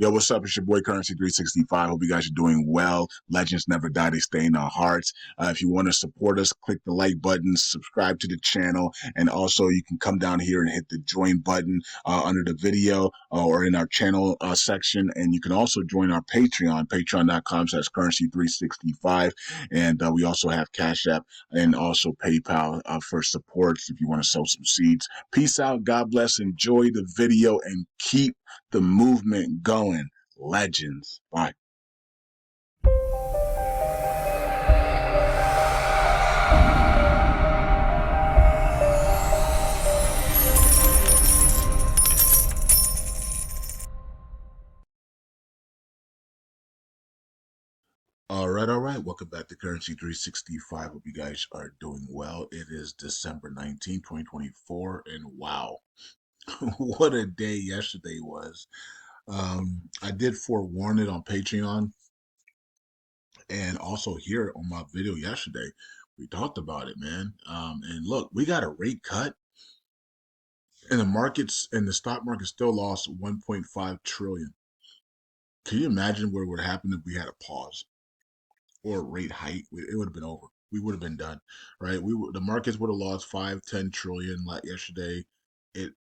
Yo, what's up? It's your boy Currency 365. Hope you guys are doing well. Legends never die, they stay in our hearts. If you want to support us, click the like button, subscribe to the channel, and also you can come down here and hit the join button under the video or in our channel section. And you can also join our Patreon, patreon.com/currency365. And we also have Cash App and also PayPal for supports if you want to sow some seeds. Peace out. God bless. Enjoy the video and keep the movement going. Legends. Bye. All right, all right. Welcome back to Currency 365. Hope you guys are doing well. It is December 19th, 2024, and wow, what a day yesterday was. I did forewarn it on Patreon and also here on my video yesterday. We talked about it, man. And look, we got a rate cut, and the markets and the stock market still lost 1.5 trillion. Can you imagine what would happen if we had a pause or a rate hike? It would have been over. We would have been done, right? The markets would have lost 5-10 trillion like yesterday.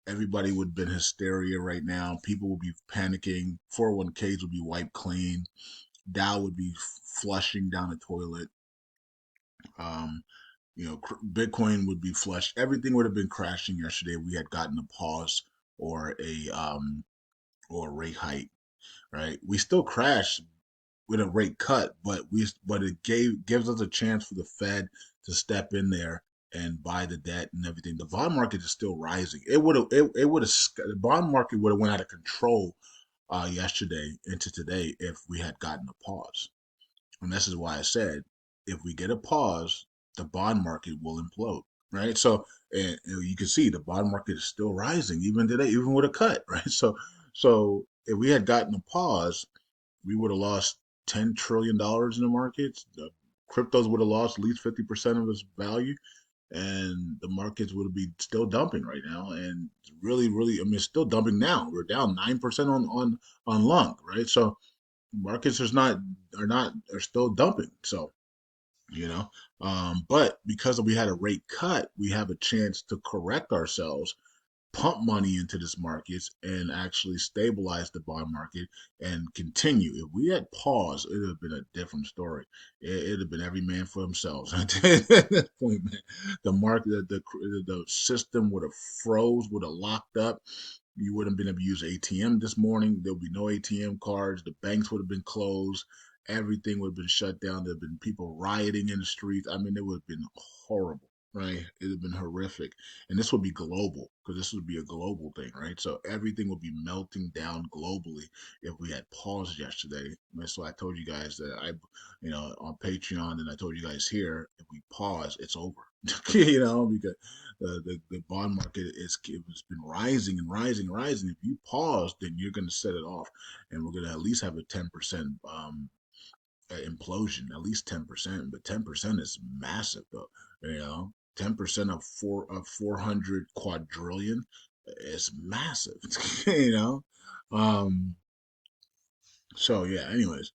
Everybody would have been hysteria right now. People would be panicking. 401ks would be wiped clean. Dow would be flushing down the toilet. Um, Bitcoin would be flushed. Everything would have been crashing yesterday. We had gotten a pause or a rate hike, right? We still crashed with a rate cut, but it gives us a chance for the Fed to step in there and buy the debt and everything. The bond market is still rising. The bond market would have went out of control yesterday into today if we had gotten a pause. And this is why I said if we get a pause, the bond market will implode, right? So and you can see the bond market is still rising even today, even with a cut, right? So if we had gotten a pause, we would have lost $10 trillion in the markets. The cryptos would have lost at least 50% of its value, and the markets would be still dumping right now. And really, really, I mean, it's still dumping now. We're down 9% on LUNC, right? So markets are still dumping. So you know, but because we had a rate cut, we have a chance to correct ourselves, pump money into this markets and actually stabilize the bond market and continue. If we had paused, it would have been a different story. It would have been every man for themselves. At that point, man, the market, the system would have froze, would have locked up. You wouldn't have been able to use ATM this morning. There would be no ATM cards. The banks would have been closed. Everything would have been shut down. There would have been people rioting in the streets. I mean, it would have been horrible, right? It would have been horrific. And this would be global because this would be a global thing, right? So everything would be melting down globally if we had paused yesterday. And so I told you guys that on Patreon, and I told you guys here, if we pause, it's over. Because the bond market it's been rising and rising and rising. If you pause, then you're going to set it off, and we're going to at least have a 10% implosion, at least 10%. But 10% is massive, though. 10% of 400 quadrillion is massive. you know. Um. So yeah. Anyways,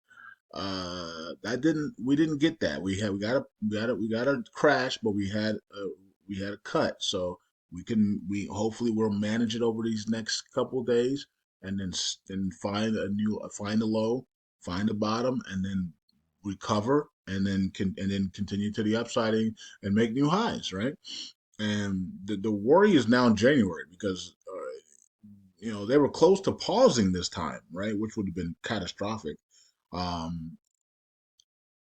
we didn't get that. We got a crash, but we had a cut. So we hopefully we'll manage it over these next couple days, and then find a low, find a bottom, and then recover, and then continue to the upside and make new highs, right? And the worry is now in January because they were close to pausing this time, right, which would have been catastrophic. Um,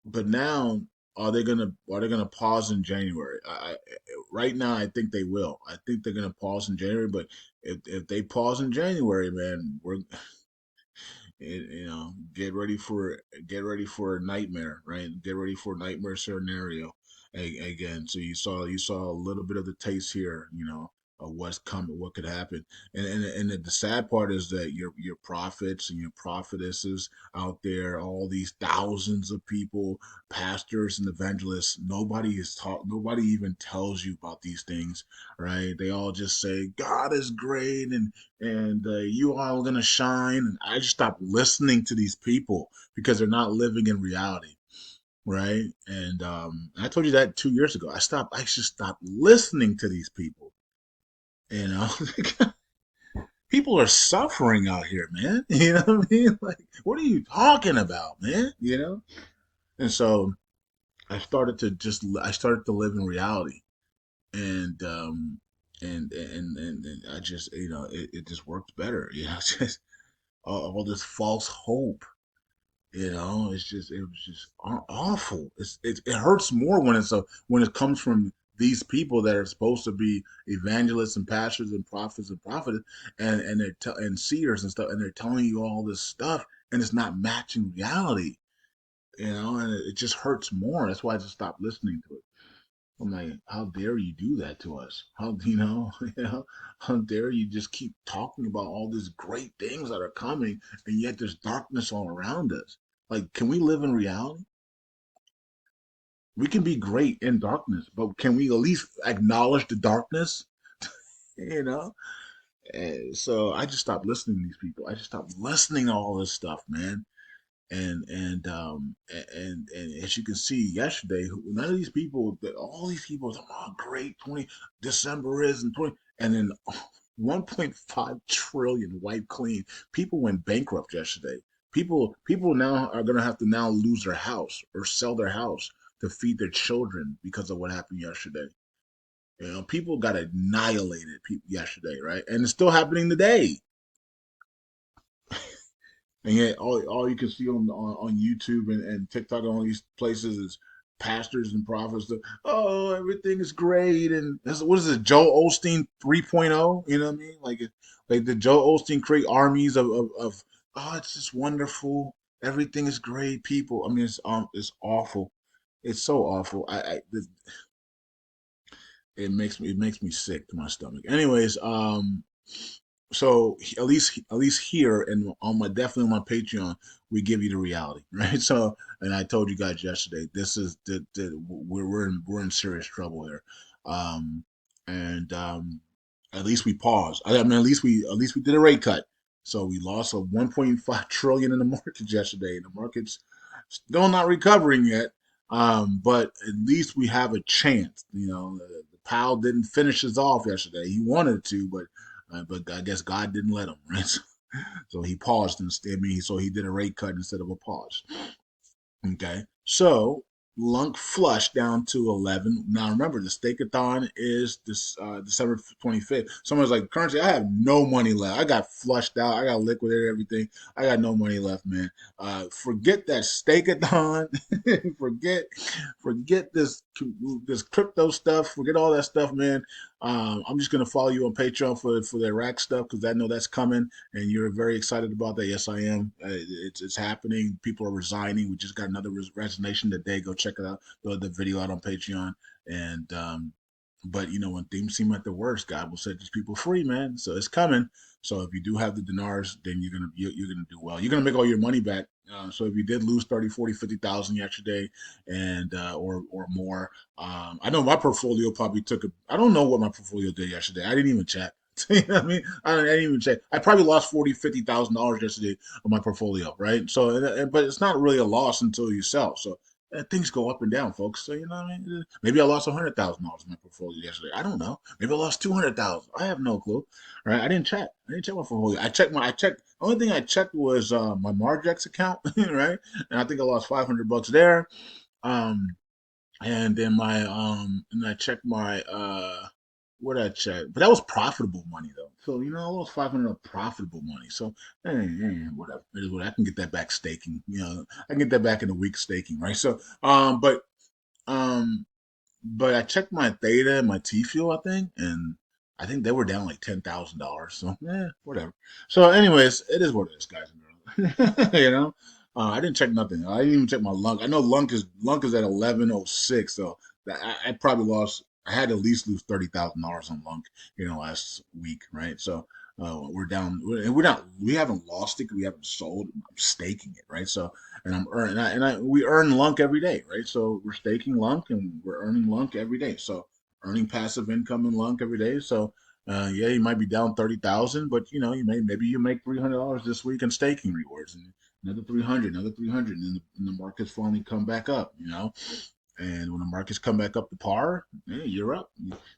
but now are they gonna pause in January? Right now I think they will. I think they're gonna pause in January. But if they pause in January, man, we're get ready for a nightmare, right? Get ready for a nightmare scenario again. So you saw a little bit of the taste here, of what's coming, what could happen. And the sad part is that your prophets and your prophetesses out there, all these thousands of people, pastors and evangelists, nobody even tells you about these things, right? They all just say God is great, and you all gonna shine. And I just stopped listening to these people because they're not living in reality, right? And I told you that 2 years ago. I just stopped listening to these people. You know, people are suffering out here, man. You know what I mean? Like, what are you talking about, man? You know? And so I started to live in reality, and and I just, it just worked better. You know, just all this false hope. It was just awful. It hurts more when when it comes from these people that are supposed to be evangelists and pastors and prophets and prophets, and seers and stuff, and they're telling you all this stuff, and it's not matching reality. And it just hurts more. That's why I just stopped listening to it. I'm like, how dare you do that to us? How how dare you just keep talking about all these great things that are coming, and yet there's darkness all around us. Like, can we live in reality? We can be great in darkness, but can we at least acknowledge the darkness? You know? And so I just stopped listening to these people. I just stopped listening to all this stuff, man. And as you can see yesterday, none of these people, all these people, oh great, 20 December is and 20, and then 1.5 trillion wiped clean. People went bankrupt yesterday. People now are gonna have to now lose their house or sell their house to feed their children because of what happened yesterday. People got annihilated yesterday, right? And it's still happening today. And yet, all you can see on YouTube and TikTok and all these places is pastors and prophets. Oh, everything is great, and what is it, Joel Osteen 3.0? You know what I mean? Like the Joel Osteen create armies of oh, it's just wonderful. Everything is great, people. I mean, it's awful. It's so awful. It makes me sick to my stomach. Anyways, so at least here and on my definitely on my Patreon, we give you the reality, right? So, and I told you guys yesterday, this is we're in serious trouble here, and at least we paused. I mean, at least we did a rate cut, so we lost a 1.5 trillion in the markets yesterday, and the markets still not recovering yet. But at least we have a chance. The Powell didn't finish us off yesterday. He wanted to, but I guess God didn't let him, right? So he paused instead. So he did a rate cut instead of a pause. Okay, so LUNC flush down to 11. Now remember, the stakeathon is this December 25th. Someone's like, currency, I have no money left. I got flushed out. I got liquidated everything. I got no money left, man. Forget that stakeathon. forget, forget this crypto stuff. Forget all that stuff, man. I'm just gonna follow you on Patreon for the Iraq stuff because I know that's coming, and you're very excited about that. Yes, I am. It's happening. People are resigning. We just got another resignation today. Go check it out. The video out on Patreon. And but when things seem like the worst, God will set these people free, man. So it's coming. So if you do have the dinars, then you're gonna do well. You're gonna make all your money back. So if you did lose 30, 40, 50,000 yesterday, and or more, I know my portfolio probably took a. I don't know what my portfolio did yesterday. I didn't even check. You know what I mean? I didn't even check. I probably lost 40, 50,000 dollars yesterday on my portfolio, right? So, but it's not really a loss until you sell. So things go up and down, folks. So you know what I mean? Maybe I lost $100,000 in my portfolio yesterday. I don't know. Maybe I lost 200,000. I have no clue. Right? I didn't check. I didn't check my portfolio. I checked. The only thing I checked was my Margex account, right? And I think I lost $500 there. Um, and then and I checked my what did I check? But that was profitable money though. So I lost 500 of profitable money. So whatever. It is what I can get that back staking. I can get that back in a week staking, right? So um but I checked my Theta and my T Fuel, I think, and I think they were down like $10,000. So whatever. So anyways, it is what it is, guys and girls. I didn't check nothing. I didn't even check my LUNC. I know LUNC is at 1106, so I probably lost I had to at least lose $30,000 on LUNC, last week, right? So we're down, and we haven't lost it, we haven't sold. I'm staking it, right? So, and I'm earning, we earn LUNC every day, right? So we're staking LUNC and we're earning LUNC every day. So earning passive income in LUNC every day. So yeah, you might be down 30,000, but maybe you make $300 this week in staking rewards, and another 300, another 300, and the markets finally come back up, and when the markets come back up to par, yeah, you're up.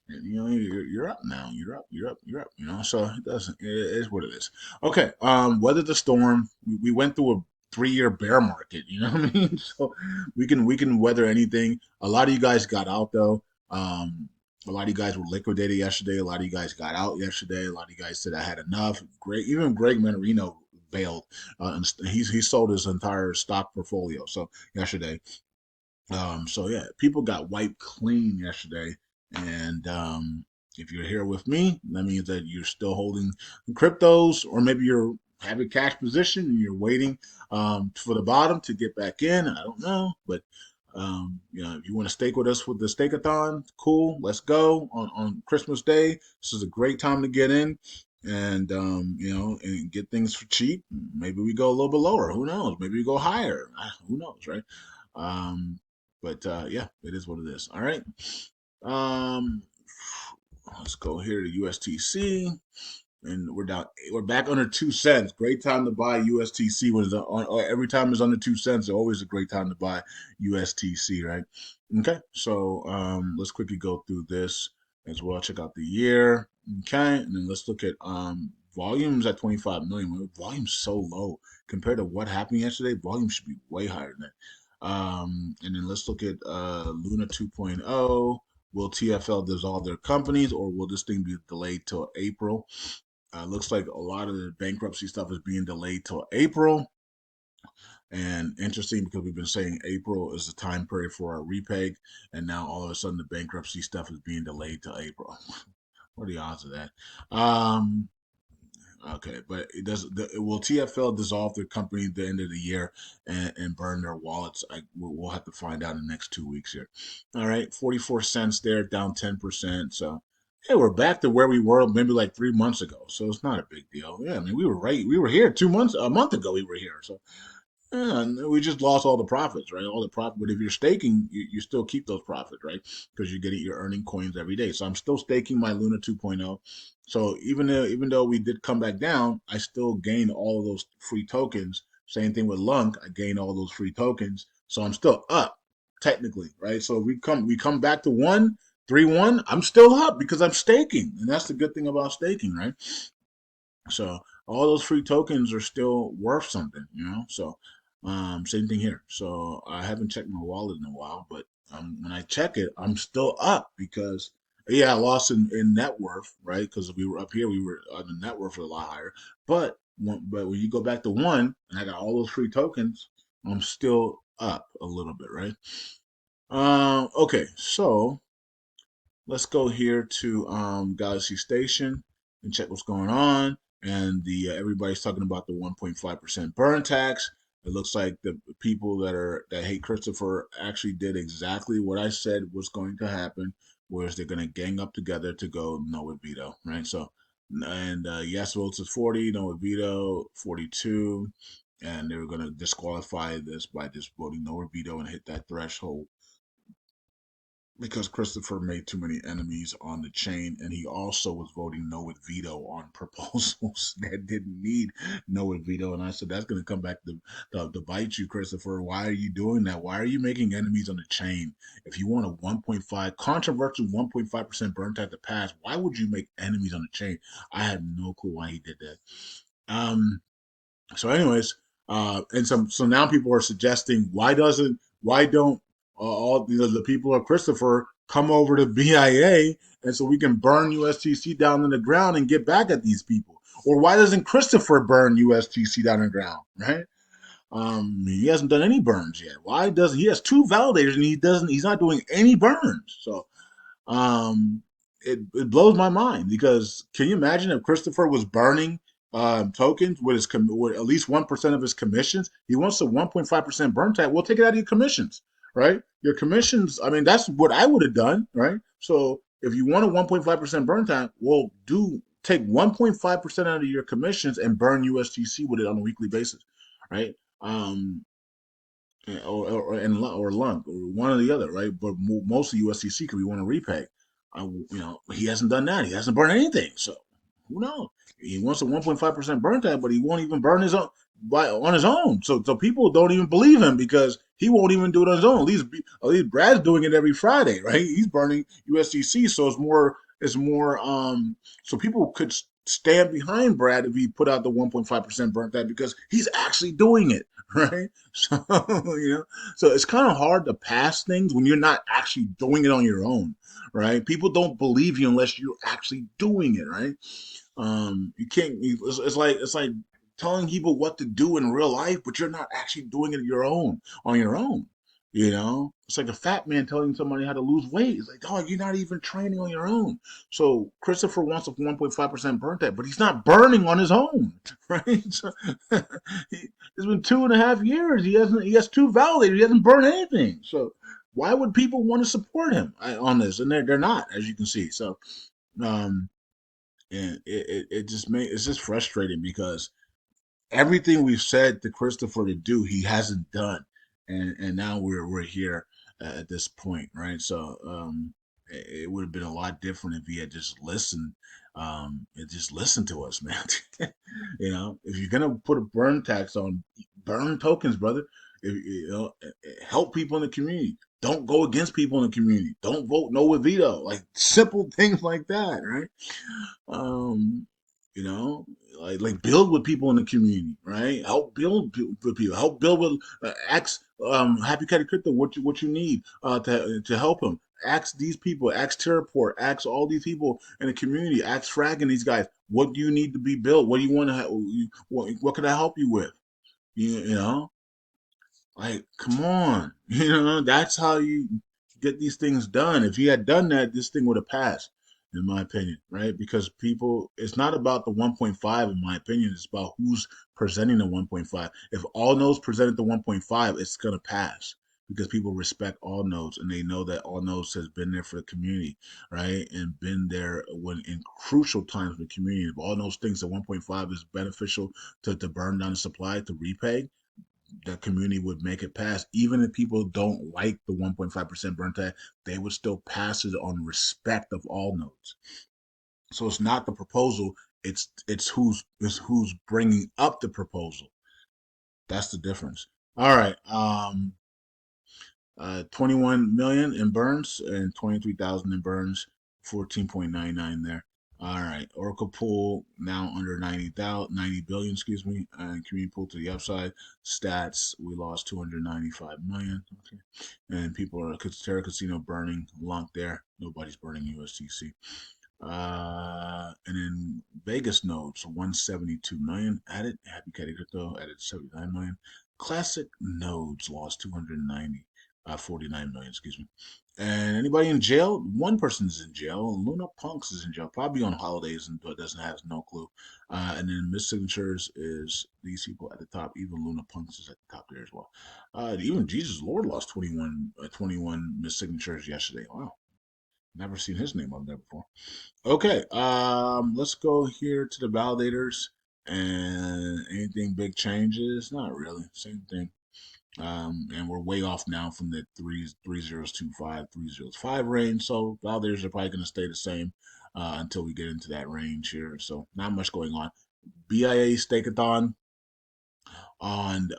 You're up now. You're up. You're up. You're up. So it doesn't. It is what it is. Okay. Weather the storm. We went through a 3-year bear market. You know what I mean? So we can weather anything. A lot of you guys got out though. A lot of you guys were liquidated yesterday. A lot of you guys got out yesterday. A lot of you guys said I had enough. Great. Even Greg Menorino bailed. And he sold his entire stock portfolio. So yesterday. So yeah, people got wiped clean yesterday, and if you're here with me, that means that you're still holding cryptos, or maybe you're have a cash position and you're waiting for the bottom to get back in. I don't know, but if you want to stake with us with the stakeathon, cool. Let's go on Christmas Day. This is a great time to get in. And and get things for cheap. Maybe we go a little bit lower. Who knows? Maybe we go higher. Who knows, right? Um, but yeah, it is what it is. All right. Um, let's go here to USTC, and we're down. We're back under 2 cents. Great time to buy USTC. Every time it's under 2 cents, it's always a great time to buy USTC, right? Okay, so let's quickly go through this as well. Check out the year. Okay, and then let's look at volumes at 25 million. Volume's so low compared to what happened yesterday. Volume should be way higher than that. And then let's look at Luna 2.0. Will TFL dissolve their companies, or will this thing be delayed till April? Looks like a lot of the bankruptcy stuff is being delayed till April. And interesting, because we've been saying April is the time period for our repeg, and now all of a sudden the bankruptcy stuff is being delayed till April. What are the odds of that? Okay, but will TFL dissolve their company at the end of the year and burn their wallets? We'll have to find out in the next 2 weeks here. All right, 44 cents there, down 10%. So, hey, we're back to where we were maybe like 3 months ago. So it's not a big deal. Yeah, I mean, we were right. We were here a month ago. We were here. So and we just lost all the profits, right? All the profit. But if you're staking, you still keep those profits, right? Because you're earning coins every day. So I'm still staking my Luna 2.0. So even though we did come back down, I still gain all of those free tokens. Same thing with LUNC. I gain all those free tokens. So I'm still up technically, right? So we come back to 131. I'm still up because I'm staking, and that's the good thing about staking, right? So all those free tokens are still worth something, So same thing here. So I haven't checked my wallet in a while, but when I check it, I'm still up because yeah, I lost in net worth, right? Because we were up here, we were the net worth was a lot higher. But when you go back to one, and I got all those free tokens, I'm still up a little bit, right? Okay, so let's go here to Galaxy Station and check what's going on. And the everybody's talking about the 1.5% burn tax. It looks like the people that hate Christopher actually did exactly what I said was going to happen, whereas they're going to gang up together to go no with veto, right? So, and yes votes is 40, no with veto 42, and they were going to disqualify this by just voting no with veto and hit that threshold because Christopher made too many enemies on the chain, and he also was voting no with veto on proposals that didn't need no with veto. And I said, that's going to come back to bite you, Christopher. Why are you doing that? Why are you making enemies on the chain? If you want a 1.5 controversial 1.5% burn tax to pass, why would you make enemies on the chain? I had no clue why he did that. So, anyways, so now people are suggesting why don't all the people of Christopher come over to BIA, and so we can burn USTC down in the ground and get back at these people, or why doesn't Christopher burn USTC down in the ground, right? He hasn't done any burns yet. Why doesn't he has two validators and he's not doing any burns? So um, it blows my mind because can you imagine if Christopher was burning tokens with with at least 1% of his commissions? He wants a 1.5% burn tax. We'll take it out of your commissions, right? Your commissions. I mean, that's what I would have done, right? So if you want a 1.5% burn time, well, do take 1.5% out of your commissions and burn USTC with it on a weekly basis, right? Um, or LUNC or one or the other, right? But mostly USDC because we want to repay. He hasn't done that. He hasn't burned anything. So who knows? He wants a 1.5% burn time, but he won't even burn his own on his own. So people don't even believe him because he won't even do it on his own. At least Brad's doing it every Friday, right? He's burning USDC, so it's more. So people could stand behind Brad if he put out the 1.5% burn time because he's actually doing it, right? So so it's kind of hard to pass things when you're not actually doing it on your own, right? People don't believe you unless you're actually doing it, right? You can't. It's like telling people what to do in real life, but you're not actually doing it on your own. It's like a fat man telling somebody how to lose weight. It's like, dog, you're not even training on your own. So Christopher wants a 1.5% burn tag, but he's not burning on his own, right? So, it's been 2.5 years. He has two validators. He hasn't burned anything. So why would people want to support him on this? And they're not, as you can see. So um, and it's just frustrating because everything we've said to Christopher to do, he hasn't done, and now we're here at this point, right? So it would have been a lot different if he had just listened, and just listened to us, man. If you're gonna put a burn tax on, burn tokens, brother. Help people in the community. Don't go against people in the community. Don't vote no with veto. Like simple things like that, right? um, you know, like build with people in the community, right? Help build with people. Help build with ask Happy Caddy Crypto what you need to help him. Ask these people. Ask Terraport. Ask all these people in the community. Ask Frag and these guys. What do you need to be built? What do you want to? What can I help you with? You know, like, come on. That's how you get these things done. If he had done that, this thing would have passed, in my opinion, right? Because it's not about the 1.5, in my opinion. It's about who's presenting the 1.5. If all nodes presented the 1.5, it's going to pass because people respect all nodes and they know that all nodes has been there for the community, right? And been there when in crucial times for the community. If all nodes thinks that 1.5 is beneficial to burn down the supply to repay, the community would make it pass. Even if people don't like the 1.5% burn tag, they would still pass it on respect of all nodes. So it's not the proposal; it's who's bringing up the proposal. That's the difference. All right. 21 million in burns and 23,000 in burns, 14.99 there. All right, Oracle pool now under 90 billion, excuse me, and community pool to the upside. Stats, we lost 295 million. Okay, and people are Terra Casino burning LUNC there. Nobody's burning USTC. And then Vegas nodes, 172 million added. Happy Caddy Crypto added 79 million. Classic nodes lost 290, 49 million, excuse me. And anybody in jail? One person is in jail. Luna Punks is in jail, probably on holidays and doesn't have no clue. And then Miss Signatures is these people at the top. Even Luna Punks is at the top there as well. Even Jesus Lord lost 21 Miss Signatures yesterday. Wow, never seen his name on there before. Okay, let's go here to the validators. And anything big changes? Not really. Same thing. And we're way off now from the 3025 range. So validators are probably going to stay the same until we get into that range here. So not much going on. BIA Stakeathon on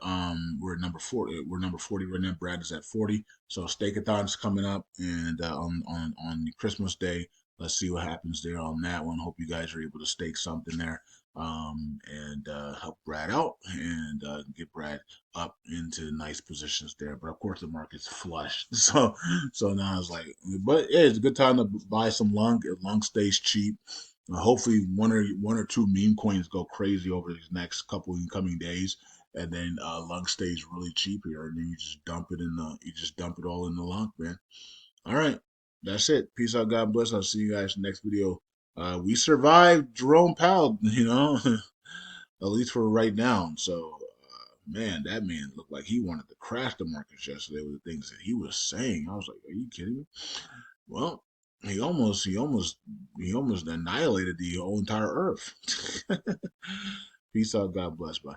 we're number 40 right now. Brad is at 40. So Stakeathon's coming up and on Christmas Day. Let's see what happens there on that one. Hope you guys are able to stake something there and help Brad out and get Brad up into nice positions there. But of course the market's flush. So now it's like, but yeah, it's a good time to buy some LUNC. If LUNC stays cheap. Hopefully one or two meme coins go crazy over these next couple incoming days, and then LUNC stays really cheap here, and then you just dump it all in the LUNC, man. All right, that's it. Peace out, God bless. I'll see you guys in the next video. We survived Jerome Powell, at least for right now. So, man, that man looked like he wanted to crash the markets yesterday with the things that he was saying. I was like, are you kidding me? Well, he almost annihilated the whole entire earth. Peace out. God bless. Bye.